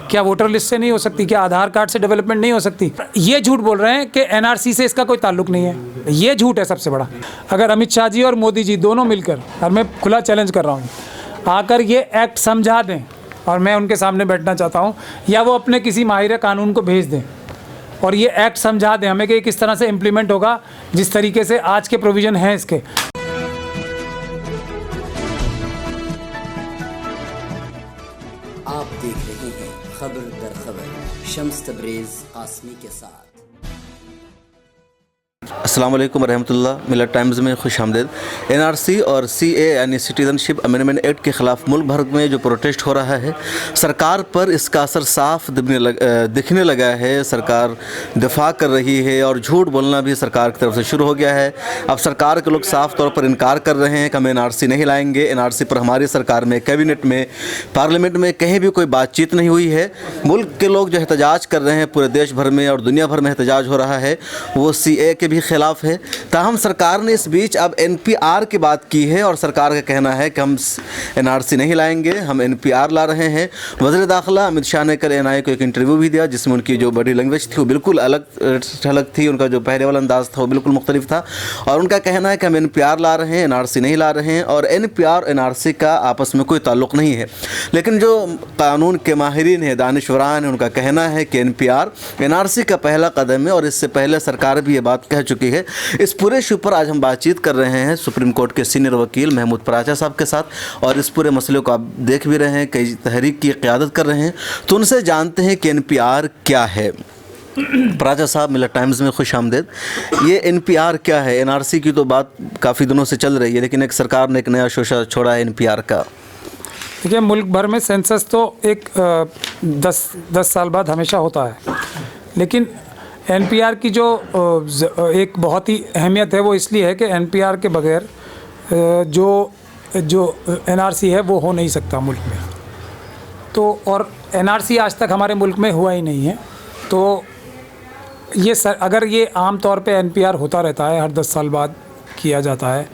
क्या voter list से नहीं हो सकती? क्या आधार कार्ड से डेवलपमेंट नहीं हो सकती? ये झूठ बोल रहे हैं कि एनआरसी से इसका कोई ताल्लुक नहीं है। ये झूठ है सबसे बड़ा। अगर अमित शाह जी और मोदी जी दोनों मिलकर, और मैं खुला चैलेंज कर रहा हूँ, आकर ये एक्ट समझा दें, और मैं उनके सामने बैठना चाहता हूँ, या वो अपने किसी माहिर कानून को भेज दें और ये एक्ट समझा दें हमें कि किस तरह से इम्प्लीमेंट होगा, जिस तरीके से आज के प्रोविज़न हैं इसके। आप देख रहे हैं खबर दर खबर शम्स तबरेज़ आसमी के साथ। अस्सलाम वालेकुम रहमतुल्लाह। मिलत टाइम्स में खुश आमदीद। एनआरसी और सीए यानी सिटीज़नशिप अमेंडमेंट एक्ट के ख़िलाफ़ मुल्क भर में जो प्रोटेस्ट हो रहा है, सरकार पर इसका असर साफ दिखने लगा है। सरकार दिफा कर रही है और झूठ बोलना भी सरकार की तरफ से शुरू हो गया है। अब सरकार के लोग साफ तौर पर इनकार कर रहे हैं कि हम एनआरसी नहीं लाएंगे। एनआरसी पर हमारी सरकार में, कैबिनेट में, पार्लियामेंट में कहीं भी कोई बातचीत नहीं हुई है। मुल्क के लोग जो एहतजाज कर रहे हैं, पूरे देश भर में और दुनिया भर में एहतजाज हो रहा है, वो सीए के भी खिलाफ है। ताहम सरकार ने इस बीच अब एनपीआर की बात की है और सरकार का कहना है कि हम एनआरसी नहीं लाएंगे, हम एनपीआर ला रहे हैं। वज़ीर दाखिला अमित शाह ने कल एनआई को एक इंटरव्यू भी दिया, जिसमें उनकी जो बॉडी लैंग्वेज थी वो बिल्कुल अलग थी। उनका जो पहले वाला अंदाज़ था वो बिल्कुल मुख्तलिफ था और उनका कहना है कि हम एनपीआर ला रहे हैं, एनआरसी नहीं ला रहे हैं। और एनपीआर और एनआरसी का आपस में कोई ताल्लुक़ नहीं है। लेकिन जो कानून के माहिरीन हैं, दानिशवरान हैं, उनका कहना है कि एनपीआर एनआरसी का पहला कदम है और इससे पहले सरकार भी ये बात कह चुकी है। इस पूरे इशू पर आज हम बातचीत कर रहे हैं सुप्रीम कोर्ट के सीनियर वकील महमूद पराचा साहब के साथ, और इस पूरे मसले को आप देख भी रहे हैं, कई तहरीक की क़यादत कर रहे हैं, तो उनसे जानते हैं कि एनपीआर क्या है। पराचा साहब, मिलत टाइम्स में खुश आमदीद। ये एनपीआर क्या है? एनआरसी की तो बात काफ़ी दिनों से चल रही है, लेकिन एक सरकार ने एक नया शोशा छोड़ा है एनपीआर का। देखिए, मुल्क भर में सेंसस तो एक 10 साल बाद हमेशा होता है, लेकिन एनपीआर की जो एक बहुत ही अहमियत है वो इसलिए है कि एनपीआर के बगैर जो एनआरसी है वो हो नहीं सकता मुल्क में। तो और एनआरसी आज तक हमारे मुल्क में हुआ ही नहीं है। तो ये अगर ये आम तौर पे एनपीआर होता रहता है, हर 10 साल बाद किया जाता है,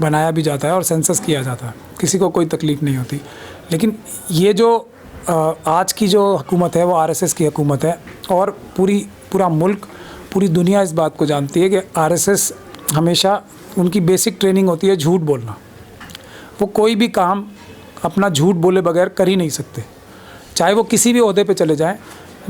बनाया भी जाता है और सेंसस किया जाता है, किसी को कोई तकलीफ़ नहीं होती। लेकिन ये जो आज की जो हुकूमत है वो आरएसएस की हुकूमत है, और पूरा मुल्क, पूरी दुनिया इस बात को जानती है कि आरएसएस हमेशा, उनकी बेसिक ट्रेनिंग होती है झूठ बोलना। वो कोई भी काम अपना झूठ बोले बगैर कर ही नहीं सकते, चाहे वो किसी भी ओहदे पे चले जाएं,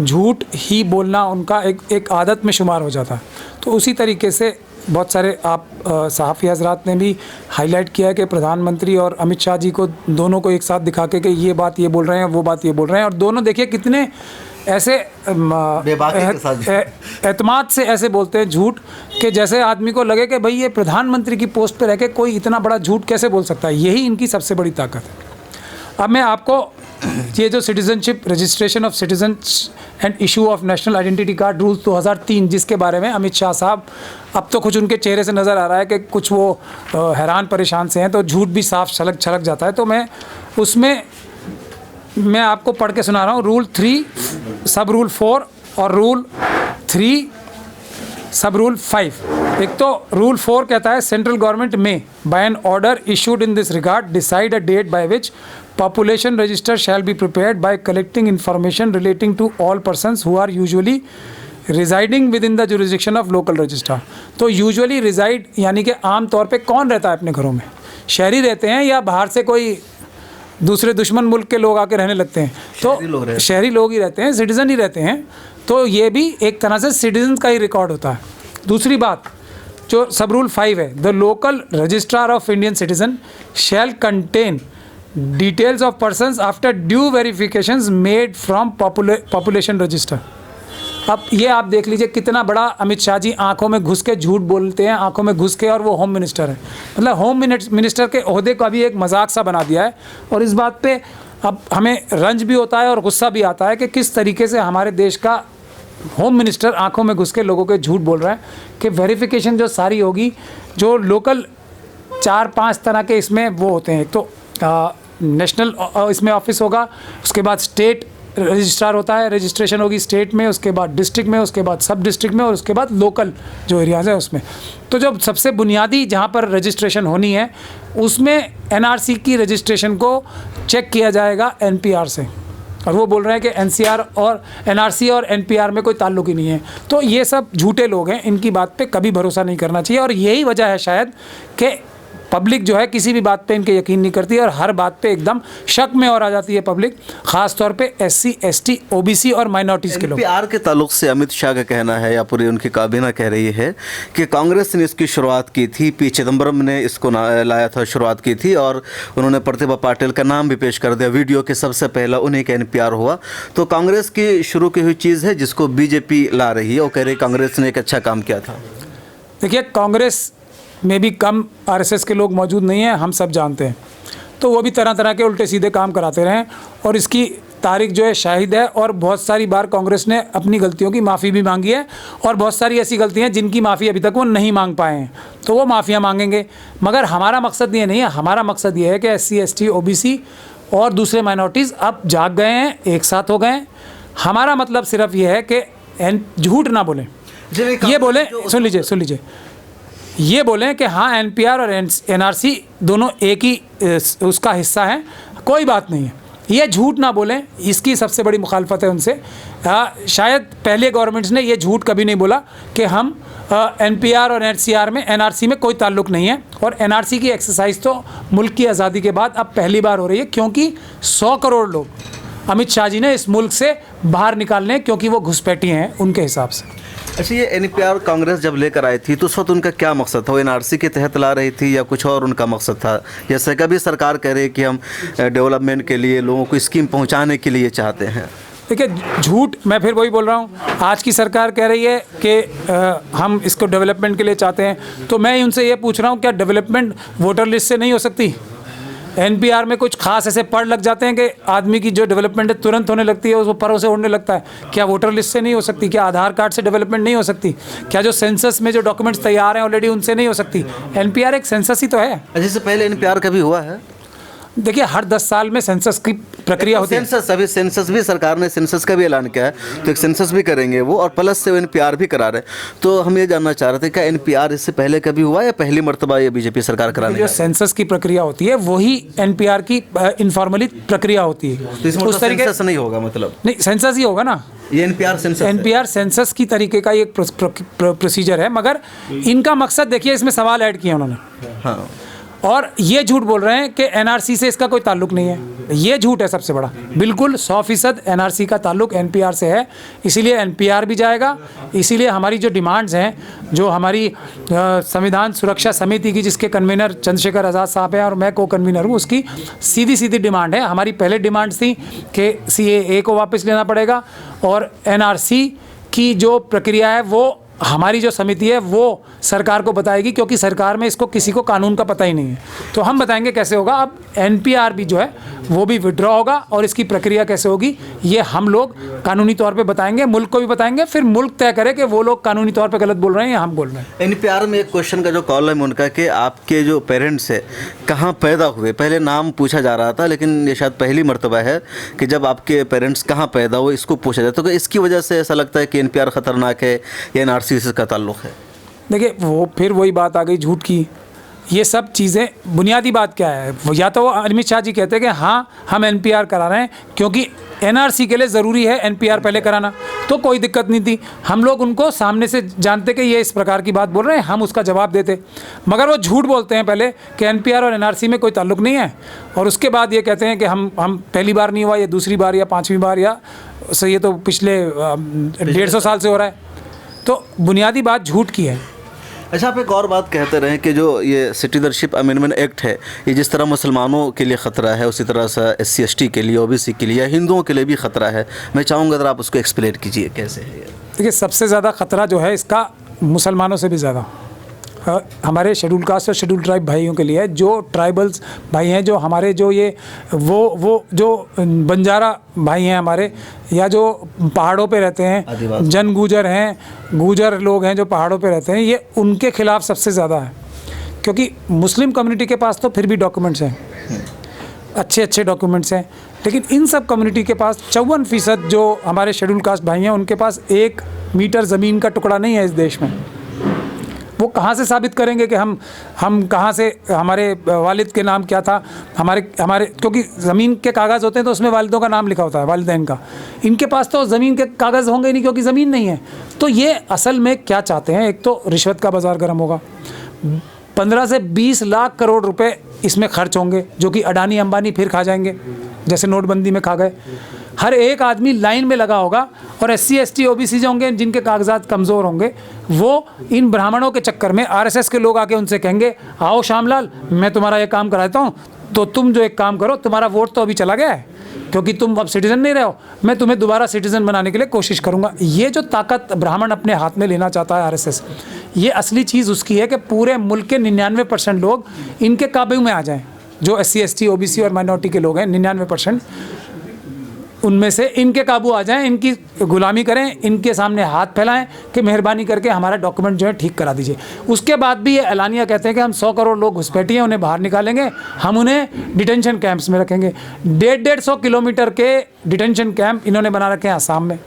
झूठ ही बोलना उनका एक आदत में शुमार हो जाता है। तो उसी तरीके से बहुत सारे आप सहाफ़ी हज़रात ने भी हाईलाइट किया है कि प्रधानमंत्री और अमित शाह जी को, दोनों को एक साथ दिखा के कि ये बात ये बोल रहे हैं, वो बात ये बोल रहे हैं, और दोनों देखिए कितने ऐसे एतमाद से ऐसे बोलते हैं झूठ कि जैसे आदमी को लगे कि भाई ये प्रधानमंत्री की पोस्ट पे रह के कोई इतना बड़ा झूठ कैसे बोल सकता है। यही इनकी सबसे बड़ी ताकत है। अब मैं आपको ये जो citizenship, registration of citizens and issue of national identity card rules 2003, जिसके बारे में अमित शाह साहब, अब तो कुछ उनके चेहरे से नज़र आ रहा है कि कुछ वो हैरान परेशान से हैं, तो झूठ भी साफ छलक जाता है। तो मैं आपको पढ़ के सुना रहा हूँ। रूल 3 सब रूल 4 और रूल 3 सब रूल 5। एक तो रूल 4 कहता है सेंट्रल गवर्नमेंट में by an order issued in this regard decide a date by which population register shall be prepared by collecting information relating to all persons who are usually residing within the jurisdiction of local registrar। तो usually reside यानी कि आम तौर पे कौन रहता है अपने घरों में? शहरी रहते हैं या बाहर से कोई दूसरे दुश्मन मुल्क के लोग आके रहने लगते हैं? तो शहरी लोग ही रहते हैं, सिटीज़न ही रहते हैं। तो ये भी एक तरह से सिटीज़न का ही रिकॉर्ड होता है। दूसरी बात, जो सब रूल 5 है, the local registrar of Indian citizen shall contain details of persons after due verifications made from population register. अब ये आप देख लीजिए कितना बड़ा अमित शाह जी आंखों में घुस के झूठ बोलते हैं, आंखों में घुस के, और वो होम मिनिस्टर है। मतलब होम मिनिस्टर के ओहदे का भी एक मजाक सा बना दिया है। और इस बात पे अब हमें रंज भी होता है और गुस्सा भी आता है कि किस तरीके से हमारे देश का होम मिनिस्टर आंखों में घुस के लोगों के झूठ बोल रहा है कि वेरिफिकेशन जो सारी होगी, जो लोकल 4-5 तरह के इसमें वो होते हैं। एक तो नेशनल इसमें ऑफिस होगा, उसके बाद स्टेट रजिस्ट्रार होता है, रजिस्ट्रेशन होगी स्टेट में, उसके बाद डिस्ट्रिक्ट में, उसके बाद सब डिस्ट्रिक्ट में, और उसके बाद लोकल जो एरियाज़ हैं उसमें। तो जब सबसे बुनियादी जहाँ पर रजिस्ट्रेशन होनी है, उसमें एनआरसी की रजिस्ट्रेशन को चेक किया जाएगा एनपीआर से। और वो बोल रहे हैं कि एनसीआर और एनआरसी और एनपीआर में कोई ताल्लुक ही नहीं है। तो ये सब झूठे लोग हैं, इनकी बात पे कभी भरोसा नहीं करना चाहिए। और यही वजह है शायद कि पब्लिक जो है किसी भी बात पे इनके यकीन नहीं करती और हर बात पे एकदम शक में और आ जाती है पब्लिक, ख़ास तौर पे एससी, एसटी, ओबीसी और माइनॉरिटीज़ के लोग। एनपीआर के ताल्लुक से अमित शाह का कहना है या पूरी उनकी काबीना कह रही है कि कांग्रेस ने इसकी शुरुआत की थी, पी चिदम्बरम ने इसको लाया था, शुरुआत की थी और उन्होंने प्रतिभा पाटिल का नाम भी पेश कर दिया वीडियो के सबसे पहला उन्हीं का एनपीआर हुआ। तो कांग्रेस की शुरू की हुई चीज़ है जिसको बीजेपी ला रही है और कह रही कांग्रेस ने एक अच्छा काम किया था। देखिए, कांग्रेस में भी कम आरएसएस के लोग मौजूद नहीं हैं, हम सब जानते हैं। तो वो भी तरह तरह के उल्टे सीधे काम कराते रहे और इसकी तारीख जो है शाहिद है। और बहुत सारी बार कांग्रेस ने अपनी गलतियों की माफ़ी भी मांगी है और बहुत सारी ऐसी गलतियां जिनकी माफ़ी अभी तक वो नहीं मांग पाए हैं, तो वो माफ़ियाँ मांगेंगे। मगर हमारा मकसद ये नहीं है, हमारा मकसद ये है कि एससी, एसटी, ओबीसी और दूसरे माइनॉरिटीज़ अब जाग गए हैं, एक साथ हो गए हैं। हमारा मतलब सिर्फ ये है कि झूठ ना बोलें, ये बोलें, सुन लीजिए, ये बोलें कि हाँ एनपीआर और एनआरसी दोनों एक ही उसका हिस्सा है, कोई बात नहीं है। ये झूठ ना बोलें, इसकी सबसे बड़ी मुखालफत है उनसे। शायद पहले गवर्नमेंट्स ने ये झूठ कभी नहीं बोला कि हम एनपीआर और एनआरसी में कोई ताल्लुक़ नहीं है। और एनआरसी की एक्सरसाइज तो मुल्क की आज़ादी के बाद अब पहली बार हो रही है, क्योंकि 100 करोड़ लोग अमित शाह जी ने इस मुल्क से बाहर निकालने, क्योंकि वो घुसपैठी हैं उनके हिसाब से। अच्छा, ये एनपीआर कांग्रेस जब लेकर आई थी तो उस वक्त उनका क्या मकसद था? वो एनआरसी के तहत ला रही थी या कुछ और उनका मकसद था? जैसे कभी सरकार कह रही है कि हम डेवलपमेंट के लिए लोगों को स्कीम पहुंचाने के लिए चाहते हैं। देखिए, झूठ, मैं फिर वही बोल रहा हूँ, आज की सरकार कह रही है कि हम इसको डेवलपमेंट के लिए चाहते हैं, तो मैं उनसे ये पूछ रहा हूँ क्या डेवलपमेंट वोटर लिस्ट से नहीं हो सकती? एनपीआर में कुछ खास ऐसे पढ़ लग जाते हैं कि आदमी की जो डेवलपमेंट है तुरंत होने लगती है, उसको परों से उड़ने लगता है। क्या वोटर लिस्ट से नहीं हो सकती? क्या आधार कार्ड से डेवलपमेंट नहीं हो सकती? क्या जो सेंसस में जो डॉक्यूमेंट्स तैयार हैं ऑलरेडी उनसे नहीं हो सकती? एनपीआर एक सेंसस ही तो है। इससे पहले एनपीआर कभी हुआ है? देखिए, हर 10 साल में सेंसस की प्रक्रिया होती है। सेंसस भी सरकार ने सेंसस का भी ऐलान किया है, तो एक सेंसस भी करेंगे वो, और प्लस से एनपीआर भी करा रहे। तो हम ये जानना चाह रहे थे, क्या एनपीआर इससे पहले कभी हुआ या पहली मर्तबा ये बीजेपी सरकार कराने? जो सेंसस की प्रक्रिया होती है वही एनपीआर की इनफॉर्मली प्रक्रिया होती है। तो इसमें उस तरीके से नहीं होगा? मतलब नहीं, सेंसस ही होगा ना। ये एनपीआर सेंसस की तरीके का एक प्रोसीजर है। मगर इनका मकसद देखिए, इसमें सवाल ऐड किए उन्होंने। हाँ, और ये झूठ बोल रहे हैं कि एनआरसी से इसका कोई ताल्लुक नहीं है। ये झूठ है सबसे बड़ा। बिल्कुल 100% एनआरसी का ताल्लुक एनपीआर से है, इसीलिए एनपीआर भी जाएगा। इसीलिए हमारी जो डिमांड्स हैं, जो हमारी संविधान सुरक्षा समिति की, जिसके कन्वीनर चंद्रशेखर आज़ाद साहब हैं और मैं को कन्वीनर हूँ, उसकी सीधी सीधी डिमांड है। हमारी पहले डिमांड थी कि CAA को वापस लेना पड़ेगा और एनआरसी की जो प्रक्रिया है वो हमारी जो समिति है वो सरकार को बताएगी, क्योंकि सरकार में इसको किसी को कानून का पता ही नहीं है। तो हम बताएंगे कैसे होगा। अब एनपीआर भी जो है वो भी विड्रॉ होगा और इसकी प्रक्रिया कैसे होगी ये हम लोग कानूनी तौर पे बताएंगे, मुल्क को भी बताएंगे। फिर मुल्क तय करे कि वो लोग कानूनी तौर पे गलत बोल रहे हैं या हम बोल रहे हैं। एनपीआर में एक क्वेश्चन का जो कॉलम है उनका कि आपके जो पेरेंट्स है कहाँ पैदा हुए, पहले नाम पूछा जा रहा था, लेकिन ये शायद पहली मर्तबा है कि जब आपके पेरेंट्स कहाँ पैदा हुए इसको पूछा जाए। तो इसकी वजह से ऐसा लगता है कि एनपीआर ख़तरनाक है या एनआरसी से इसका ताल्लुक़ है? देखिए, वो फिर वही बात आ गई झूठ की। ये सब चीज़ें, बुनियादी बात क्या है, या तो अमित शाह जी कहते हैं कि हाँ हम एनपीआर करा रहे हैं क्योंकि एनआरसी के लिए ज़रूरी है एनपीआर पहले कराना, तो कोई दिक्कत नहीं थी। हम लोग उनको सामने से जानते कि ये इस प्रकार की बात बोल रहे हैं, हम उसका जवाब देते। मगर वो झूठ बोलते हैं पहले कि एनपीआर और एनआरसी में कोई ताल्लुक़ नहीं है, और उसके बाद ये कहते हैं कि हम पहली बार नहीं हुआ, ये दूसरी बार या 5वीं बार, या सर ये तो पिछले 150 साल से हो रहा है। तो बुनियादी बात झूठ की है। अच्छा, आप एक और बात कहते रहे कि जो ये सिटीजनशिप अमेंडमेंट एक्ट है, ये जिस तरह मुसलमानों के लिए ख़तरा है उसी तरह से SC/ST के लिए, OBC के लिए, हिंदुओं के लिए भी ख़तरा है। मैं चाहूँगा अगर आप उसको एक्सप्लेन कीजिए कैसे है ये। देखिए, सबसे ज़्यादा ख़तरा जो है इसका मुसलमानों से भी ज़्यादा हमारे शेड्यूल कास्ट और शेड्यूल ट्राइब भाइयों के लिए है। जो ट्राइबल्स भाई हैं, जो हमारे जो ये वो जो बंजारा भाई हैं हमारे, या जो पहाड़ों पे रहते हैं, जन गुजर हैं, गुजर लोग हैं जो पहाड़ों पे रहते हैं, ये उनके ख़िलाफ़ सबसे ज़्यादा है। क्योंकि मुस्लिम कम्युनिटी के पास तो फिर भी डॉक्यूमेंट्स हैं, अच्छे डॉक्यूमेंट्स हैं, लेकिन इन सब कम्युनिटी के पास 54% जो हमारे शेड्यूल कास्ट भाई हैं उनके पास 1 मीटर ज़मीन का टुकड़ा नहीं है इस देश में। वो कहाँ से साबित करेंगे कि हम कहाँ से, हमारे वालिद के नाम क्या था, हमारे क्योंकि ज़मीन के कागज़ होते हैं तो उसमें वालिदों का नाम लिखा होता है, वालिदैन का। इनके पास तो ज़मीन के कागज़ होंगे नहीं क्योंकि ज़मीन नहीं है। तो ये असल में क्या चाहते हैं, एक तो रिश्वत का बाज़ार गर्म होगा, 15 से 20 लाख करोड़ रुपए इसमें खर्च होंगे जो कि अडानी अंबानी फिर खा जाएंगे जैसे नोटबंदी में खा गए। हर एक आदमी लाइन में लगा होगा और SC ST OBC जो होंगे जिनके कागजात कमज़ोर होंगे वो इन ब्राह्मणों के चक्कर में RSS के लोग आके उनसे कहेंगे आओ श्यामलाल मैं तुम्हारा ये काम कराता हूँ, तो तुम जो एक काम करो, तुम्हारा वोट तो अभी चला गया है क्योंकि तुम अब सिटीज़न नहीं रहे हो, मैं तुम्हें दोबारा सिटीज़न बनाने के लिए कोशिश करूँगा। ये जो ताकत ब्राह्मण अपने हाथ में लेना चाहता है RSS, ये असली चीज़ उसकी है कि पूरे मुल्क के 99% लोग इनके काबू में आ जाएं। जो SC ST OBC और माइनॉरिटी के लोग हैं 99%, उनमें से इनके काबू आ जाएं, इनकी गुलामी करें, इनके सामने हाथ फैलाएं कि मेहरबानी करके हमारा डॉक्यूमेंट जो है ठीक करा दीजिए। उसके बाद भी ये एलानिया कहते हैं कि हम 100 करोड़ लोग घुसपैठी हैं उन्हें बाहर निकालेंगे, हम उन्हें डिटेंशन कैंप्स में रखेंगे। 150 किलोमीटर के डिटेंशन कैंप इन्होंने बना रखे हैं आसाम में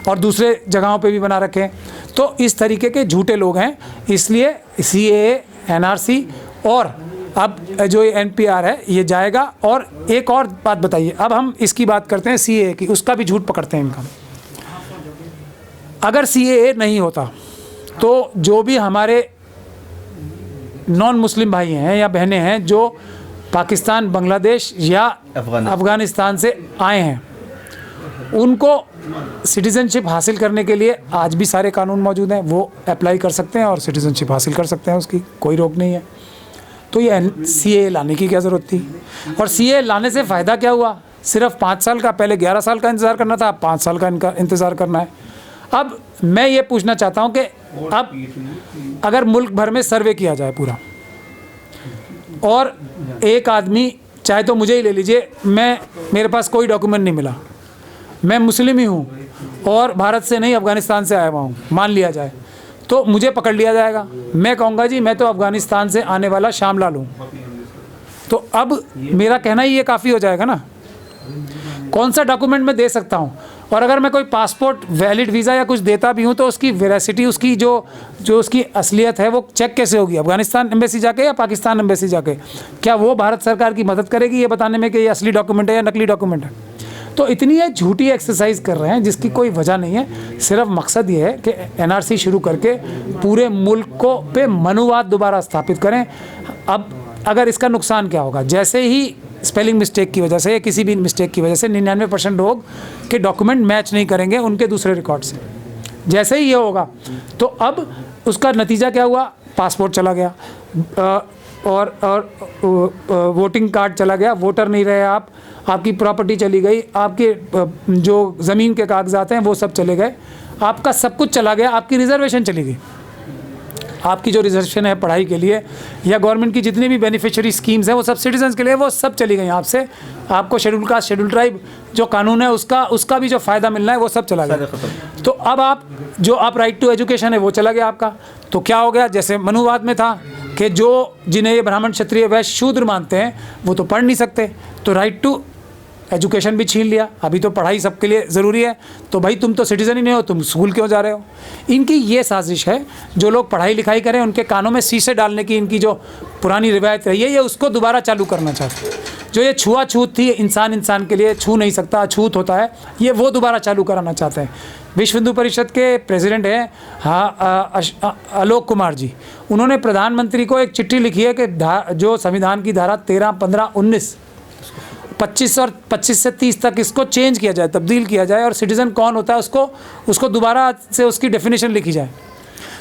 और दूसरे जगहों पे भी बना रखे हैं। तो इस तरीके के झूठे लोग हैं, इसलिए CAA NRC और अब जो ये NPR है ये जाएगा। और एक और बात बताइए, अब हम इसकी बात करते हैं CAA की, उसका भी झूठ पकड़ते हैं इनका। अगर CAA नहीं होता तो जो भी हमारे नॉन मुस्लिम भाई हैं या बहनें हैं जो पाकिस्तान, बांग्लादेश या अफ़गानिस्तान से आए हैं, उनको सिटीज़नशिप हासिल करने के लिए आज भी सारे कानून मौजूद हैं, वो अप्लाई कर सकते हैं और सिटीज़नशिप हासिल कर सकते हैं, उसकी कोई रोक नहीं है। तो ये CAA लाने की क्या ज़रूरत थी? और CAA लाने से फ़ायदा क्या हुआ? सिर्फ 5 साल का, पहले 11 साल का इंतज़ार करना था, 5 साल का इनका इंतज़ार करना है। अब मैं ये पूछना चाहता हूँ कि अब अगर मुल्क भर में सर्वे किया जाए पूरा और एक आदमी, चाहे तो मुझे ही ले लीजिए, मेरे पास कोई डॉक्यूमेंट नहीं मिला, मैं मुस्लिम ही हूँ और भारत से नहीं अफ़गानिस्तान से आया हुआ हूँ, मान लिया जाए, तो मुझे पकड़ लिया जाएगा। मैं कहूँगा जी मैं तो अफ़गानिस्तान से आने वाला श्यामलाल हूँ, तो अब मेरा कहना ही ये काफ़ी हो जाएगा ना। कौन सा डॉक्यूमेंट मैं दे सकता हूँ? और अगर मैं कोई पासपोर्ट, वैलिड वीज़ा या कुछ देता भी हूँ तो उसकी वेरासिटी, उसकी जो उसकी असलियत है वो चेक कैसे होगी? अफ़गानिस्तान एम्बेसी जाके या पाकिस्तान एम्बेसी जाके? क्या वो भारत सरकार की मदद करेगी ये बताने में कि ये असली डॉक्यूमेंट है या नकली डॉक्यूमेंट है? तो इतनी ये झूठी एक्सरसाइज कर रहे हैं जिसकी कोई वजह नहीं है। सिर्फ मकसद ये है कि NRC शुरू करके पूरे मुल्क को पे मनुवाद दोबारा स्थापित करें। अब अगर इसका नुकसान क्या होगा, जैसे ही स्पेलिंग मिस्टेक की वजह से या किसी भी मिस्टेक की वजह से 99% लोग के डॉक्यूमेंट मैच नहीं करेंगे उनके दूसरे रिकॉर्ड से, जैसे ही ये होगा तो अब उसका नतीजा क्या हुआ? पासपोर्ट चला गया और वोटिंग कार्ड चला गया, वोटर नहीं रहे आप, आपकी प्रॉपर्टी चली गई, आपके जो ज़मीन के कागजात हैं वो सब चले गए, आपका सब कुछ चला गया, आपकी रिजर्वेशन चली गई, आपकी जो रिजर्वेशन है पढ़ाई के लिए या गवर्नमेंट की जितनी भी बेनिफिशियरी स्कीम्स हैं वो सब सिटीजन्स के लिए, वो सब चली गई आपसे। आपको शेड्यूल कास्ट, शेड्यूल ट्राइब जो कानून है उसका भी जो फ़ायदा मिलना है वो सब चला गया। तो अब आप राइट टू एजुकेशन है वो चला गया आपका। तो क्या हो गया? जैसे मनुवाद में था कि जिन्हें ये ब्राह्मण, क्षत्रिय, वैश्य, शूद्र मानते हैं वो तो पढ़ नहीं सकते, तो राइट टू एजुकेशन भी छीन लिया। अभी तो पढ़ाई सबके लिए ज़रूरी है, तो भाई तुम तो सिटीज़न ही नहीं हो, तुम स्कूल क्यों जा रहे हो? इनकी ये साजिश है, जो लोग पढ़ाई लिखाई करें उनके कानों में शीशे डालने की इनकी जो पुरानी रिवायत रही है, ये उसको दोबारा चालू करना चाहते हैं। जो ये छुआछूत थी, इंसान के लिए छू नहीं सकता, अछूत होता है, ये वो दोबारा चालू कराना चाहते हैं। विश्व हिंदू परिषद के प्रेसिडेंट हैं आलोक कुमार जी, उन्होंने प्रधानमंत्री को एक चिट्ठी लिखी है कि जो संविधान की धारा 13, 15, 19, 25 और 25 से 30 तक इसको चेंज किया जाए, तब्दील किया जाए और सिटीज़न कौन होता है उसको दोबारा से उसकी डेफिनेशन लिखी जाए।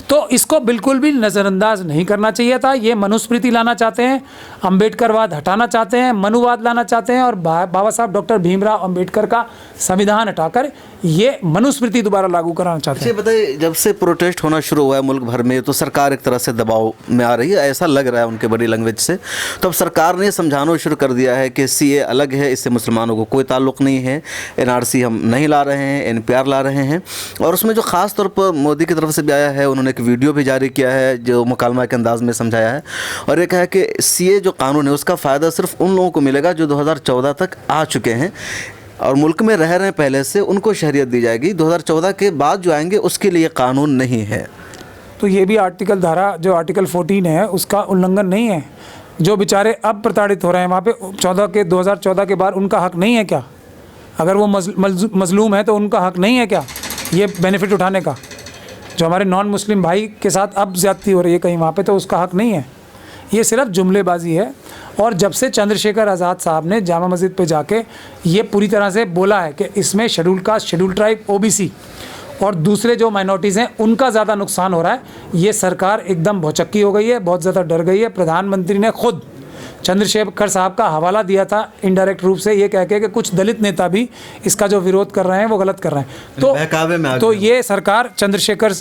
तो इसको बिल्कुल भी नज़रअंदाज नहीं करना चाहिए था। ये मनुस्मृति लाना चाहते हैं, अम्बेडकरवाद हटाना चाहते हैं, मनुवाद लाना चाहते हैं और बाबा साहब डॉक्टर भीमराव अम्बेडकर का संविधान हटाकर ये मनुस्मृति दोबारा लागू कराना चाहते हैं। बताइए, जब से प्रोटेस्ट होना शुरू हुआ है मुल्क भर में तो सरकार एक तरह से दबाव में आ रही है, ऐसा लग रहा है उनके बॉडी लैंग्वेज से। तो अब सरकार ने समझाना शुरू कर दिया है कि CAA अलग है, इससे मुसलमानों को कोई ताल्लुक़ नहीं है, NRC हम नहीं ला रहे हैं, NPR ला रहे हैं। और उसमें जो ख़ास तौर पर मोदी की तरफ से भी आया है, उन्होंने एक वीडियो भी जारी किया है जो मुकालमा के अंदाज में समझाया है और ये कहा है कि CAA जो कानून है उसका फ़ायदा सिर्फ उन लोगों को मिलेगा जो 2014 तक आ चुके हैं और मुल्क में रह रहे हैं पहले से, उनको शहरियत दी जाएगी। 2014 के बाद जो आएंगे उसके लिए कानून नहीं है। तो ये भी आर्टिकल धारा जो आर्टिकल 14 है उसका उल्लंघन नहीं है। जो बेचारे अब प्रताड़ित हो रहे हैं वहाँ पे 2014 के बाद उनका हक नहीं है क्या? अगर वो मजलूम है तो उनका हक नहीं है क्या ये बेनिफिट उठाने का? जो हमारे नॉन मुस्लिम भाई के साथ अब ज़्यादती हो रही है कहीं वहाँ पे, तो उसका हक नहीं है। ये सिर्फ जुमलेबाजी है। और जब से चंद्रशेखर आज़ाद साहब ने जामा मस्जिद पे जाके ये पूरी तरह से बोला है कि इसमें schedule caste, schedule tribe, OBC और दूसरे जो माइनॉरिटीज़ हैं उनका ज़्यादा नुकसान हो रहा है, ये सरकार एकदम भौचक्की हो गई है, बहुत ज़्यादा डर गई है। प्रधानमंत्री ने खुद चंद्रशेखर साहब का हवाला दिया था इनडायरेक्ट रूप से, ये कह के कि कुछ दलित नेता भी इसका जो विरोध कर रहे हैं वो गलत कर रहे हैं। तो ये सरकार चंद्रशेखर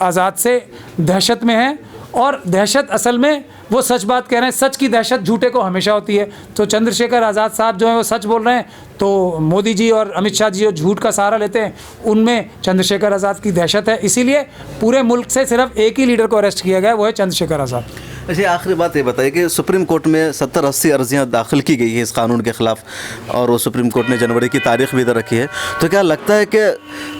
आज़ाद से दहशत में है, और दहशत असल में वो सच बात कह रहे हैं। सच की दहशत झूठे को हमेशा होती है। तो चंद्रशेखर आज़ाद साहब जो है वो सच बोल रहे हैं, तो मोदी जी और अमित शाह जी जो झूठ का सहारा लेते हैं उनमें चंद्रशेखर आज़ाद की दहशत है। इसीलिए पूरे मुल्क से सिर्फ एक ही लीडर को अरेस्ट किया गया, वो है चंद्रशेखर आज़ाद। अच्छा, आखिरी बात ये बताइए कि सुप्रीम कोर्ट में 70-80 अर्जियाँ दाखिल की गई है इस कानून के ख़िलाफ़, और वो सुप्रीम कोर्ट ने जनवरी की तारीख भी इधर रखी है। तो क्या लगता है कि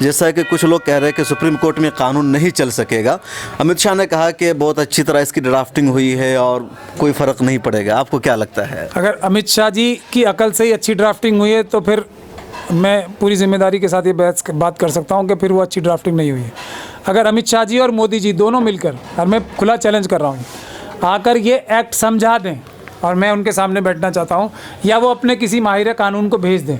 जैसा कि कुछ लोग कह रहे हैं कि सुप्रीम कोर्ट में कानून नहीं चल सकेगा, अमित शाह ने कहा कि बहुत अच्छी तरह इसकी ड्राफ्टिंग हुई है और कोई फ़र्क नहीं पड़ेगा, आपको क्या लगता है? अगर अमित शाह जी की अकल से ही अच्छी ड्राफ्टिंग हुई है तो फिर मैं पूरी जिम्मेदारी के साथ ये बात कर सकता हूँ कि फिर वो अच्छी ड्राफ्टिंग नहीं हुई है। अगर अमित शाह जी और मोदी जी दोनों मिलकर, और मैं खुला चैलेंज कर रहा हूँ, आकर ये एक्ट समझा दें, और मैं उनके सामने बैठना चाहता हूँ, या वो अपने किसी माहिर कानून को भेज दें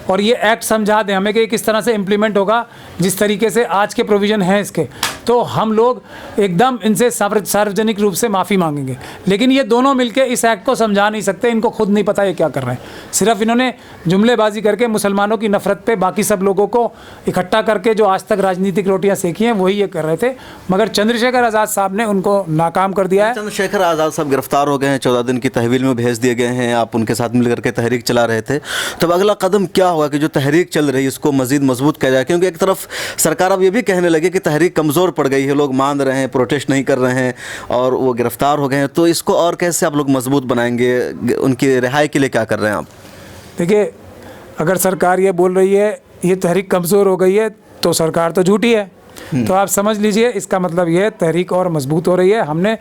और ये एक्ट समझा दें हमें कि किस तरह से इम्प्लीमेंट होगा, जिस तरीके से आज के प्रोविज़न हैं इसके, तो हम लोग एकदम इनसे सार्वजनिक रूप से माफ़ी मांगेंगे। लेकिन ये दोनों मिलके इस एक्ट को समझा नहीं सकते, इनको खुद नहीं पता ये क्या कर रहे हैं। सिर्फ इन्होंने जुमलेबाजी करके मुसलमानों की नफ़रत पे बाकी सब लोगों को इकट्ठा करके जो आज तक राजनीतिक रोटियाँ सेकी हैं वही ये कर रहे थे, मगर चंद्रशेखर आज़ाद साहब ने उनको नाकाम कर दिया है। चंद्रशेखर आज़ाद साहब गिरफ्तार हो गए हैं, 14 दिन की तहवील में भेज दिए गए हैं, आप उनके साथ मिलकर के तहरीक चला रहे थे, तब अगला कदम क्या होगा कि जो तहरीक चल रही है इसको मज़ीद मजबूत किया जाए? क्योंकि एक तरफ सरकार अब ये भी कहने लगे कि तहरीक कमज़ोर पड़ गई है, लोग मान रहे हैं, प्रोटेस्ट नहीं कर रहे हैं और वो गिरफ्तार हो गए हैं, तो इसको और कैसे आप लोग मजबूत बनाएंगे? उनकी रिहाई के लिए क्या कर रहे हैं आप? देखिए, अगर सरकार ये बोल रही है ये तहरीक कमज़ोर हो गई है तो सरकार तो झूठी है। तो आप समझ लीजिए इसका मतलब ये तहरीक और मजबूत हो रही है। हमने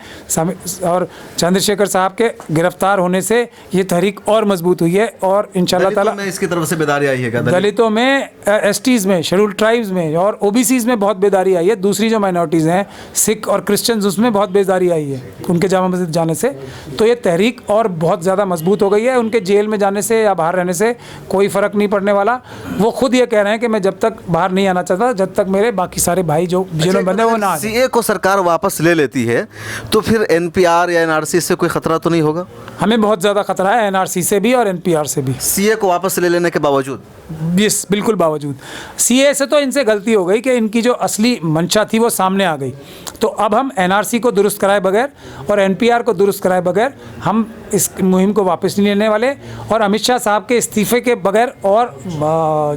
और चंद्रशेखर साहब के गिरफ्तार होने से ये तहरीक और मजबूत हुई है, और इंशाल्लाह ताला में इसकी तरफ से बेदारी आई है। दलितों में, एसटीज़ में, शेड्यूल ट्राइब्स में और ओबीसीज़ में बहुत बेदारी आई है। दूसरी जो माइनॉरिटीज़ हैं, सिख और क्रिश्चियंस, उसमें बहुत बेदारी आई है उनके जामा मस्जिद जाने से। तो ये तहरीक और बहुत ज़्यादा मजबूत हो गई है। उनके जेल में जाने से या बाहर रहने से कोई फ़र्क नहीं पड़ने वाला। वो खुद ये कह रहे हैं कि मैं जब तक बाहर नहीं आना चाहता जब तक मेरे बाकी सारे भाई जो जेल में बंदे वो ना। सीए को सरकार वापस ले लेती है तो फिर एनपीआर या एनआरसी से कोई खतरा तो नहीं होगा? हमें बहुत ज़्यादा खतरा है एनआरसी से भी और एनपीआर से भी। सीए को वापस ले लेने के बावजूद? यस, बिल्कुल बावजूद। सीए से तो इनसे गलती हो गई कि इनकी जो असली मंशा थी वो सामने आ गई। तो अब हम एनआरसी को दुरुस्त कराए बगैर और एनपीआर को दुरुस्त कराए बगैर हम इस मुहिम को वापस नहीं लेने वाले। और अमित शाह साहब के इस्तीफ़े के बगैर और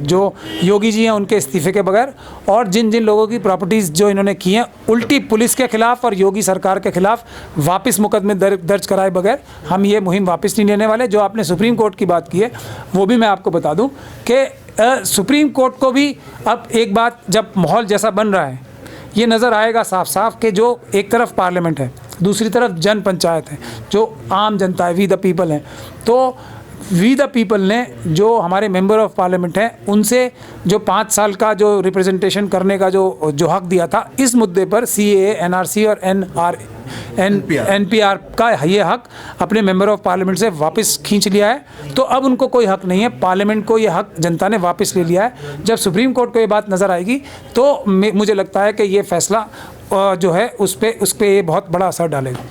जो योगी जी हैं उनके इस्तीफ़े के बगैर और जिन जिन लोगों की प्रॉपर्टीज़ जो इन्होंने की हैं उल्टी पुलिस के ख़िलाफ़ और योगी सरकार के ख़िलाफ़ वापस मुकदमे दर्ज कराए बगैर हम ये मुहिम वापस नहीं लेने वाले। जो आपने सुप्रीम कोर्ट की बात की है वो भी मैं आपको बता दूं कि सुप्रीम कोर्ट को भी अब एक बात, जब माहौल जैसा बन रहा है ये नज़र आएगा साफ साफ कि जो एक तरफ पार्लियामेंट है, दूसरी तरफ जन पंचायत है, जो आम जनता है, वी द पीपल हैं। तो वी द पीपल ने जो हमारे मेंबर ऑफ पार्लियामेंट हैं उनसे जो 5 साल का जो रिप्रेजेंटेशन करने का जो हक दिया था, इस मुद्दे पर सीएए, एनआरसी और एनपीआर का ये हक अपने मेंबर ऑफ पार्लियामेंट से वापस खींच लिया है। तो अब उनको कोई हक नहीं है, पार्लियामेंट को ये हक जनता ने वापस ले लिया है। जब सुप्रीम कोर्ट को ये बात नज़र आएगी तो मुझे लगता है कि ये फैसला जो है उस पर ये बहुत बड़ा असर डालेगा।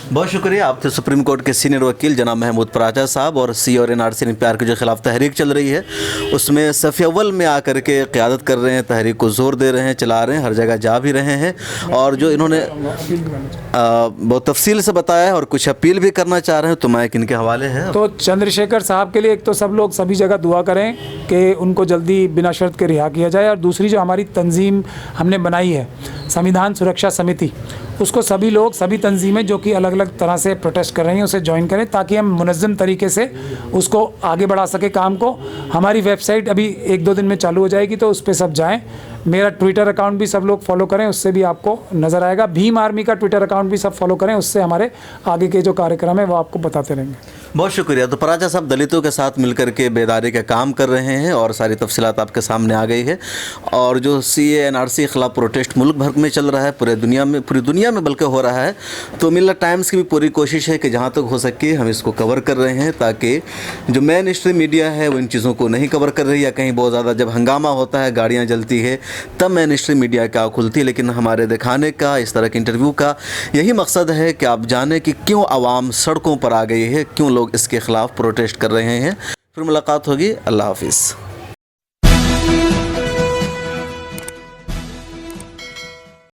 बहुत शुक्रिया। आप थे सुप्रीम कोर्ट के सीनियर वकील जनाब महमूद पराचा साहब। और सी और एनआरसी एनपीआर के जो खिलाफ तहरीक चल रही है उसमें सफ़ अव्वल में आकर के क़यादत कर रहे हैं, तहरीक को ज़ोर दे रहे हैं, चला रहे हैं, हर जगह जा भी रहे हैं। और जो इन्होंने बहुत तफसील से बताया है और कुछ अपील भी करना चाह रहे हैं, तो माइक इनके हवाले है। तो चंद्रशेखर साहब के लिए एक तो सब लोग सभी जगह दुआ करें कि उनको जल्दी बिना शर्त के रिहा किया जाए। और दूसरी जो हमारी तंजीम हमने बनाई है संविधान सुरक्षा समिति, उसको सभी लोग, सभी तंजीमें जो कि अलग अलग तरह से प्रोटेस्ट कर रही हैं उसे ज्वाइन करें ताकि हम मुनज़्ज़म तरीके से उसको आगे बढ़ा सके काम को। हमारी वेबसाइट अभी 1-2 दिन में चालू हो जाएगी तो उस पर सब जाएं। मेरा ट्विटर अकाउंट भी सब लोग फॉलो करें, उससे भी आपको नज़र आएगा। भीम आर्मी का ट्विटर अकाउंट भी सब फॉलो करें, उससे हमारे आगे के जो कार्यक्रम है वो आपको बताते रहेंगे। बहुत शुक्रिया। तो पराचा साहब दलितों के साथ मिलकर के बेदारी का काम कर रहे हैं और सारी तफसीलात आपके सामने आ गई है। और जो CAA NRC के खिलाफ प्रोटेस्ट मुल्क भर में चल रहा है, पूरी दुनिया में बल्कि हो रहा है, तो मिलत टाइम्स की भी पूरी कोशिश है कि जहाँ तक हो सके हम इसको कवर कर रहे हैं, ताकि जो मेन स्ट्रीम मीडिया है वो इन चीज़ों को नहीं कवर कर रही, या कहीं बहुत ज़्यादा जब हंगामा होता है, गाड़ियाँ जलती है, तब मेन स्ट्रीम मीडिया की आँख खुलती है। लेकिन हमारे दिखाने का, इस तरह के इंटरव्यू का यही मकसद है कि आप जानें कि क्यों आवाम सड़कों पर आ गई है, क्यों लोग इसके ख़िलाफ़ प्रोटेस्ट कर रहे हैं। फिर मुलाकात होगी। अल्लाह हाफिज़।